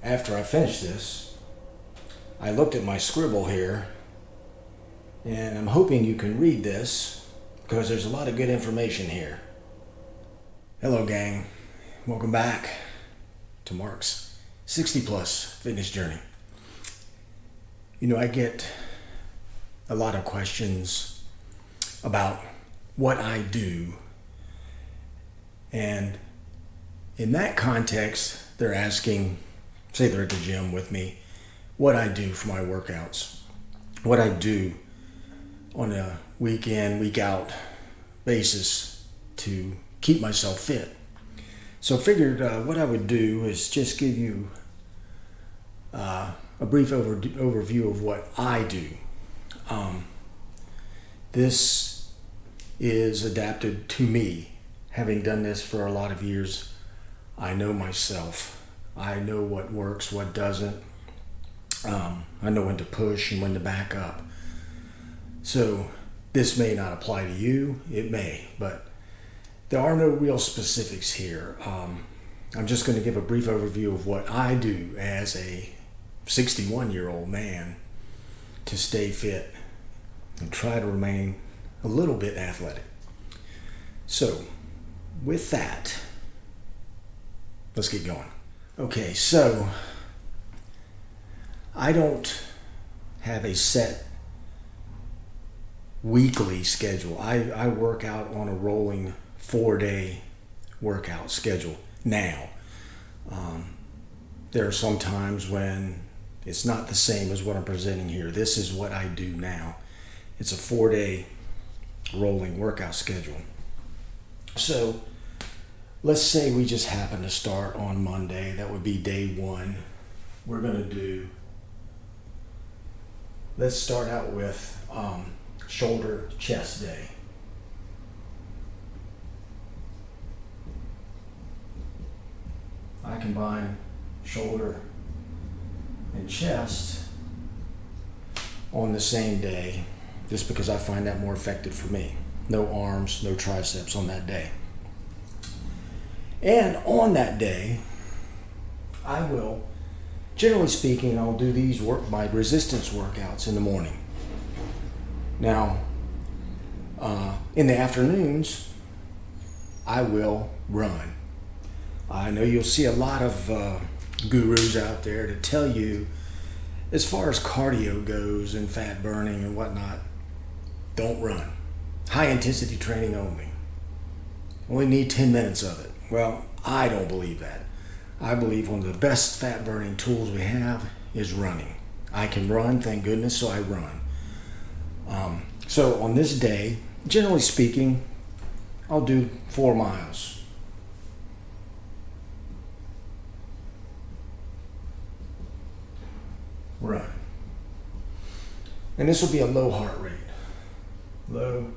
after I finished this, I looked at my scribble here, and I'm hoping you can read this because there's a lot of good information here. Hello gang, welcome back to Mark's 60 plus fitness journey. You know, I get a lot of questions about what I do, and in that context they're asking, say they're at the gym with me, what I do for my workouts, what I do on a week in, week out basis to keep myself fit. So I figured what I would do is just give you a brief overview of what I do. This is adapted to me. Having done this for a lot of years, I know myself. I know what works, what doesn't. I know when to push and when to back up. So this may not apply to you, it may, but there are no real specifics here. I'm just going to give a brief overview of what I do as a 61-year-old man to stay fit and try to remain a little bit athletic. So with that, let's get going. Okay, so I don't have a set weekly schedule. I work out on a rolling 4-day workout schedule now. There are some times when it's not the same as what I'm presenting here. This is what I do now. It's a 4-day rolling workout schedule. So let's say we just happen to start on Monday. That would be day one. We're going to do, let's start out with shoulder chest day. I combine shoulder and chest on the same day just because I find that more effective for me. No arms, no triceps on that day. And on that day, I will, generally speaking, I'll do these my resistance workouts in the morning. Now, in the afternoons, I will run. I know you'll see a lot of gurus out there to tell you, as far as cardio goes and fat burning and whatnot, don't run. High intensity training only. Only need 10 minutes of it. Well, I don't believe that. I believe one of the best fat burning tools we have is running. I can run, thank goodness, so I run. So on this day, generally speaking, I'll do 4 miles. Run. And this will be a low heart rate. Low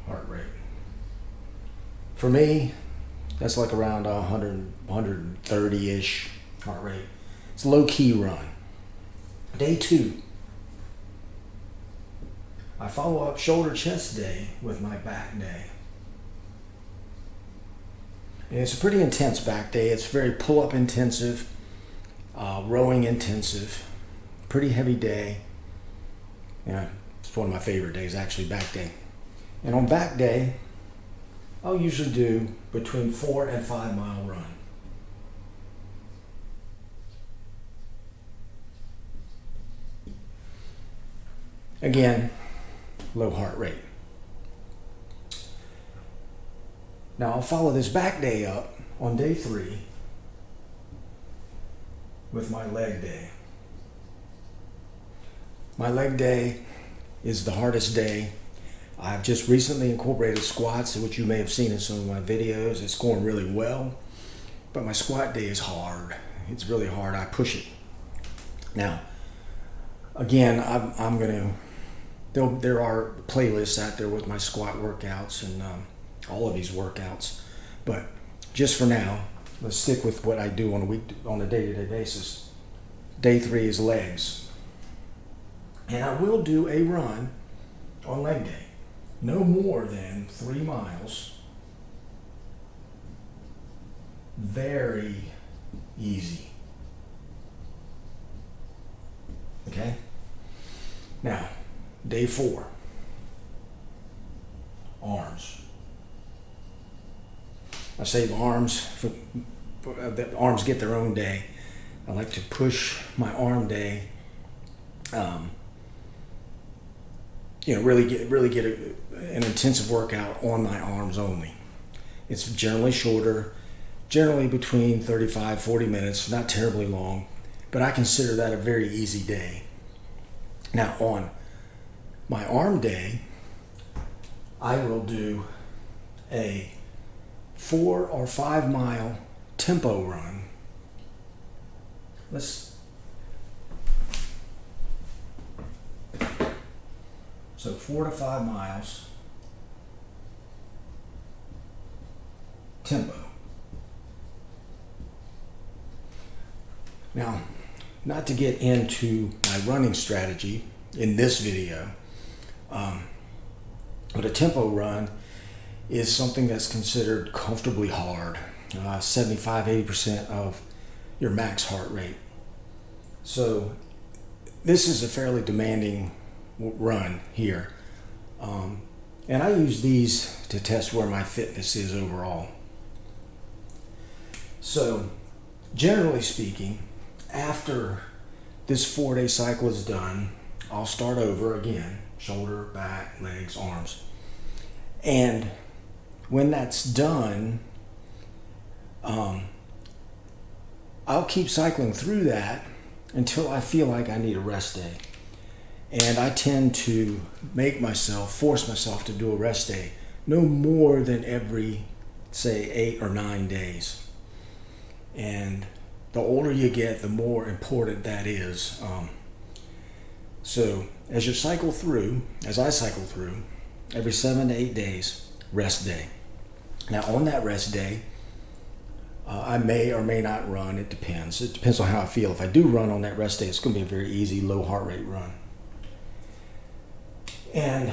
heart rate. For me, that's like around 130-ish heart rate. It's a low-key run. Day 2. I follow up shoulder chest day with my back day. And it's a pretty intense back day. It's very pull-up intensive, rowing intensive, pretty heavy day. Yeah, it's one of my favorite days, actually, back day. And on back day, I'll usually do between 4 and 5 mile run. Again, low heart rate. Now I'll follow this back day up on day 3 with my leg day. My leg day is the hardest day. I've just recently incorporated squats, which you may have seen in some of my videos. It's going really well, but my squat day is hard. It's really hard. I push it. Now, again, I'm gonna, there are playlists out there with my squat workouts and all of these workouts, but just for now, let's stick with what I do on a day-to-day basis. Day 3 is legs. And I will do a run on leg day. No more than 3 miles. Very easy. day 4. Arms. I save arms for the arms get their own day. I like to push my arm day. Really get an intensive workout on my arms only. It's generally shorter, generally between 35, 40 minutes, not terribly long, but I consider that a very easy day. Now on my arm day, I will do a 4 or 5 mile tempo run. So 4 to 5 miles tempo. Now, not to get into my running strategy in this video, but a tempo run is something that's considered comfortably hard, 75-80% of your max heart rate. So this is a fairly demanding run here, and I use these to test where my fitness is overall. So generally speaking, after this 4-day cycle is done, I'll start over again: shoulder, back, legs, arms. And when that's done, I'll keep cycling through that until I feel like I need a rest day. And I tend to force myself to do a rest day no more than every, say, 8 or 9 days. And the older you get, the more important that is. So as I cycle through, every 7 to 8 days, rest day. Now on that rest day, I may or may not run. It depends. It depends on how I feel. If I do run on that rest day, it's going to be a very easy, low heart rate run. And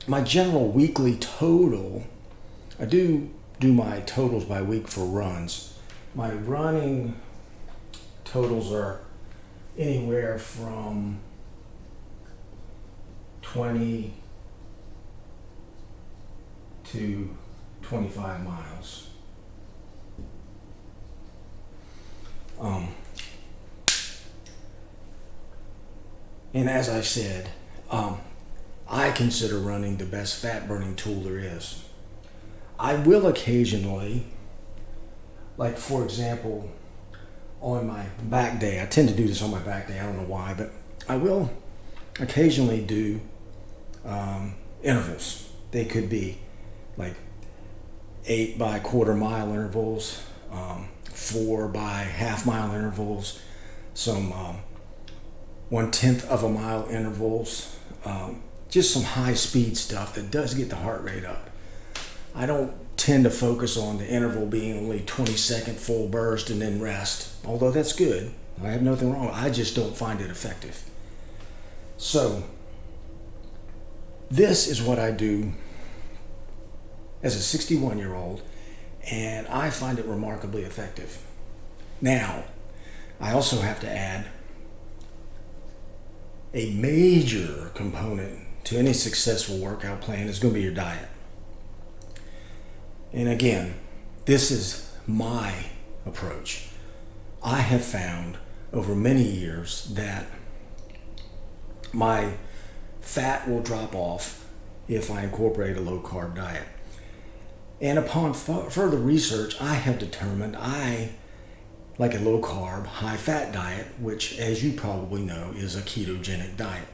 my general weekly total, I do my totals by week for runs. My running totals are anywhere from 20 to 25 miles. And as I said, I consider running the best fat burning tool there is. I will occasionally, like for example, on my back day, I tend to do this on my back day, I don't know why, but I will occasionally do intervals. They could be like 8 by quarter mile intervals, 4 by half mile intervals, some 1/10 of a mile intervals, just some high speed stuff that does get the heart rate up. I don't tend to focus on the interval being only 20-second full burst and then rest, although that's good. I have nothing wrong. I just don't find it effective. So this is what I do as a 61-year-old, and I find it remarkably effective. Now, I also have to add a major component to any successful workout plan is going to be your diet. And again, this is my approach. I have found over many years that my fat will drop off if I incorporate a low-carb diet. And upon further research, I have determined I like a low-carb, high-fat diet, which, as you probably know, is a ketogenic diet.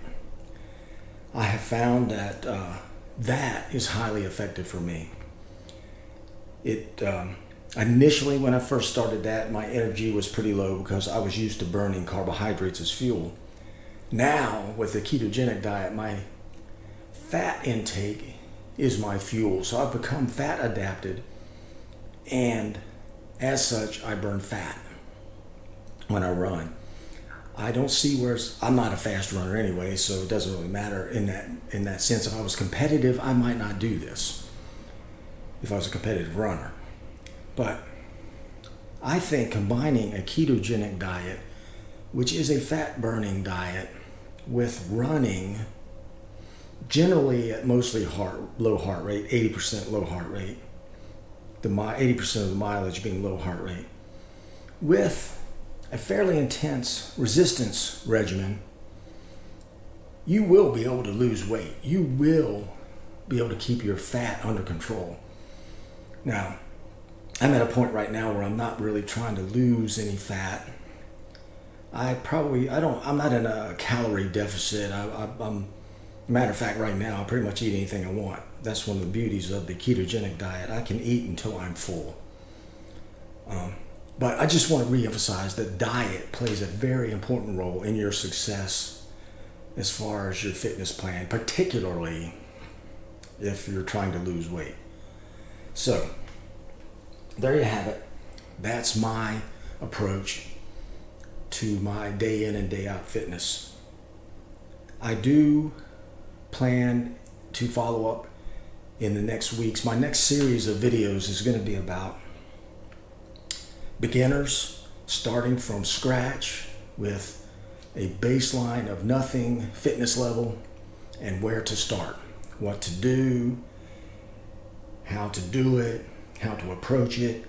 I have found that that is highly effective for me. Initially, when I first started that, my energy was pretty low because I was used to burning carbohydrates as fuel. Now, with the ketogenic diet, my fat intake is my fuel. So I've become fat adapted, and as such, I burn fat when I run. I don't see I'm not a fast runner anyway, so it doesn't really matter in that sense. If I was competitive, I might not do this if I was a competitive runner. But I think combining a ketogenic diet, which is a fat burning diet, with running generally at mostly low heart rate, 80% low heart rate, 80% of the mileage being low heart rate, with a fairly intense resistance regimen, you will be able to lose weight. You will be able to keep your fat under control. Now, I'm at a point right now where I'm not really trying to lose any fat. I'm not in a calorie deficit. Matter of fact, right now, I pretty much eat anything I want. That's one of the beauties of the ketogenic diet. I can eat until I'm full. But I just want to reemphasize that diet plays a very important role in your success as far as your fitness plan, particularly if you're trying to lose weight. So, there you have it. That's my approach to my day in and day out fitness. I do plan to follow up in the next weeks. My next series of videos is going to be about beginners starting from scratch with a baseline of nothing fitness level and where to start, what to do, how to do it, how to approach it,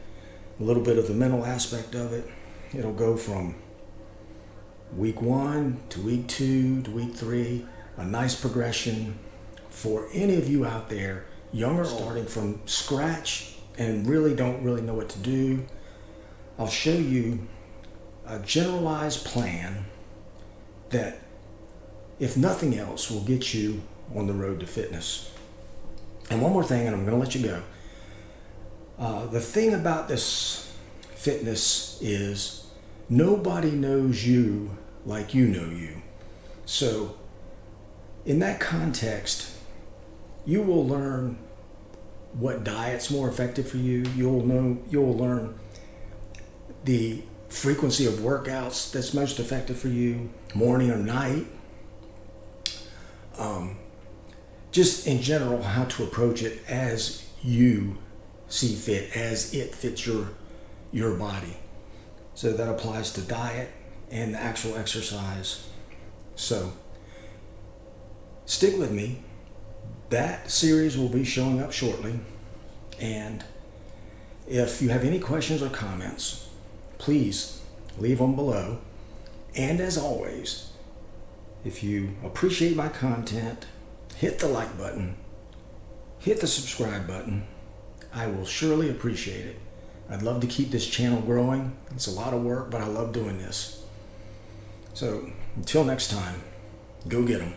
a little bit of the mental aspect of it. It'll go from week 1 to week 2 to week 3, a nice progression for any of you out there, young or old, starting from scratch and don't really know what to do. I'll show you a generalized plan that, if nothing else, will get you on the road to fitness. And one more thing, and I'm going to let you go. The thing about this fitness is nobody knows you like you know you. So in that context, you will learn what diet's more effective for you. You'll learn the frequency of workouts that's most effective for you, morning or night. Just in general, how to approach it as you see fit, as it fits your body. So that applies to diet and the actual exercise. So stick with me. That series will be showing up shortly. And if you have any questions or comments, please leave them below. And as always, if you appreciate my content, hit the like button, hit the subscribe button. I will surely appreciate it. I'd love to keep this channel growing. It's a lot of work, but I love doing this. So until next time, go get 'em.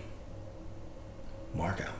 Mark out.